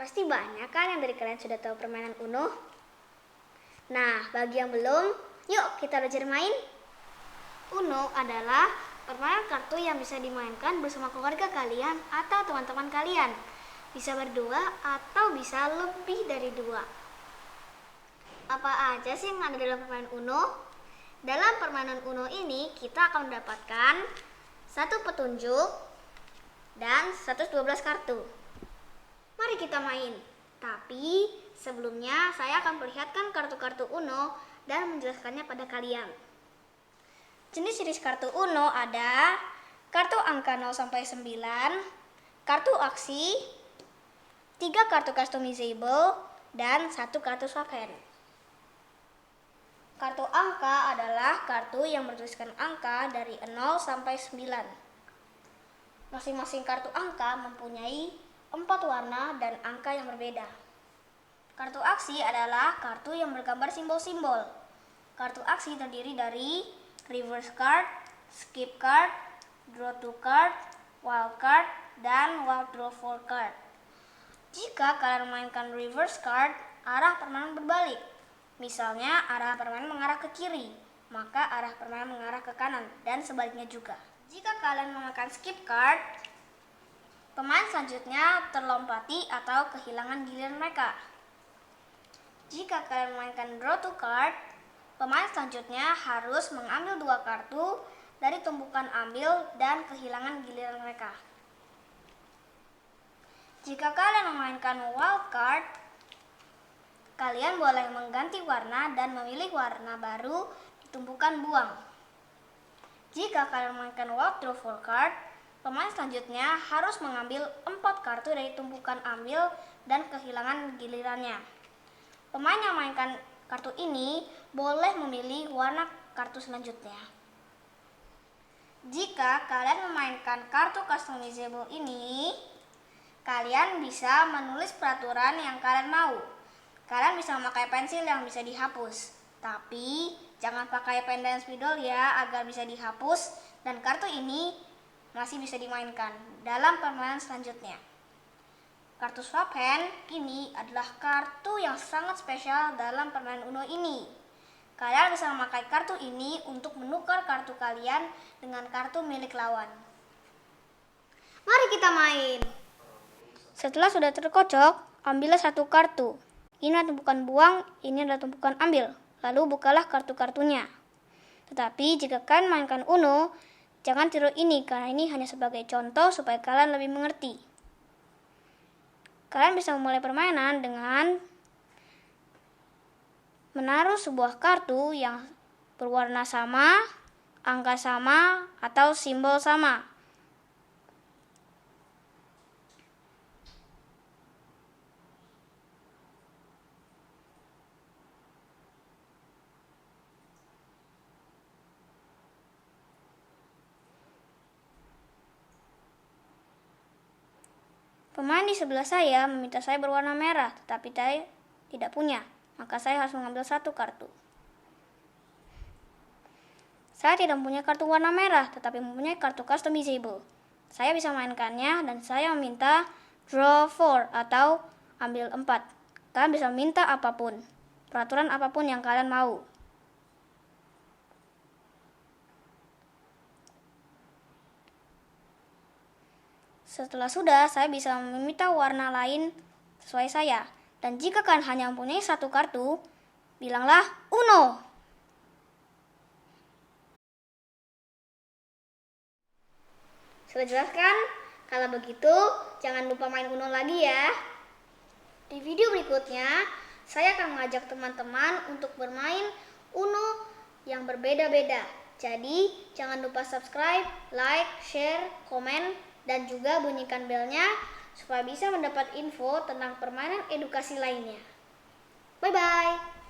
Pasti banyak kan yang dari kalian sudah tahu permainan Uno? Nah, bagi yang belum, yuk kita belajar main. Uno adalah permainan kartu yang bisa dimainkan bersama keluarga kalian atau teman-teman kalian. Bisa berdua atau bisa lebih dari dua. Apa aja sih yang ada dalam permainan Uno? Dalam permainan Uno ini kita akan mendapatkan satu petunjuk dan 112 kartu. Mari kita main. Tapi sebelumnya saya akan perlihatkan kartu-kartu Uno dan menjelaskannya pada kalian. Jenis-jenis kartu Uno ada kartu angka 0 sampai 9, kartu aksi, 3 kartu customizable, dan 1 kartu swap hand. Kartu angka adalah kartu yang bertuliskan angka dari 0 sampai 9. Masing-masing kartu angka mempunyai 4 warna dan angka yang berbeda. Kartu aksi adalah kartu yang bergambar simbol-simbol. Kartu aksi terdiri dari reverse card, skip card, draw 2 card, wild card, dan wild draw 4 card. Jika kalian memainkan reverse card, arah permainan berbalik. Misalnya arah permainan mengarah ke kiri, maka arah permainan mengarah ke kanan, dan sebaliknya juga. Jika kalian memainkan skip card, pemain selanjutnya terlompati atau kehilangan giliran mereka. Jika kalian memainkan draw 2 card, pemain selanjutnya harus mengambil 2 kartu dari tumpukan ambil dan kehilangan giliran mereka. Jika kalian memainkan wild card, kalian boleh mengganti warna dan memilih warna baru di tumpukan buang. Jika kalian memainkan wild draw 4 card, pemain selanjutnya harus mengambil 4 kartu dari tumpukan ambil dan kehilangan gilirannya. Pemain yang memainkan kartu ini boleh memilih warna kartu selanjutnya. Jika kalian memainkan kartu customizable ini, kalian bisa menulis peraturan yang kalian mau. Kalian bisa memakai pensil yang bisa dihapus. Tapi jangan pakai pen dan spidol ya, agar bisa dihapus dan kartu ini masih bisa dimainkan dalam permainan selanjutnya. Kartu swap hand ini adalah kartu yang sangat spesial dalam permainan Uno ini. Kalian bisa memakai kartu ini untuk menukar kartu kalian dengan kartu milik lawan. Mari kita main. Setelah sudah terkocok, ambillah 1 kartu. Ini adalah tumpukan buang, ini adalah tumpukan ambil. Lalu bukalah kartu-kartunya. Tetapi jika kalian mainkan Uno, jangan tiru ini karena ini hanya sebagai contoh supaya kalian lebih mengerti. Kalian bisa memulai permainan dengan menaruh sebuah kartu yang berwarna sama, angka sama, atau simbol sama. Pemain di sebelah saya meminta saya berwarna merah, tetapi saya tidak punya, maka saya harus mengambil 1 kartu. Saya tidak mempunyai kartu warna merah, tetapi mempunyai kartu customizable. Saya bisa mainkannya dan saya meminta draw 4 atau ambil 4. Kalian bisa minta apapun, peraturan apapun yang kalian mau. Setelah sudah, saya bisa meminta warna lain sesuai saya. Dan jika kalian hanya mempunyai 1 kartu, bilanglah Uno. Sudah jelas kan? Kalau begitu, jangan lupa main Uno lagi ya. Di video berikutnya, saya akan mengajak teman-teman untuk bermain Uno yang berbeda-beda. Jadi, jangan lupa subscribe, like, share, komen, dan juga bunyikan belnya supaya bisa mendapat info tentang permainan edukasi lainnya. Bye-bye.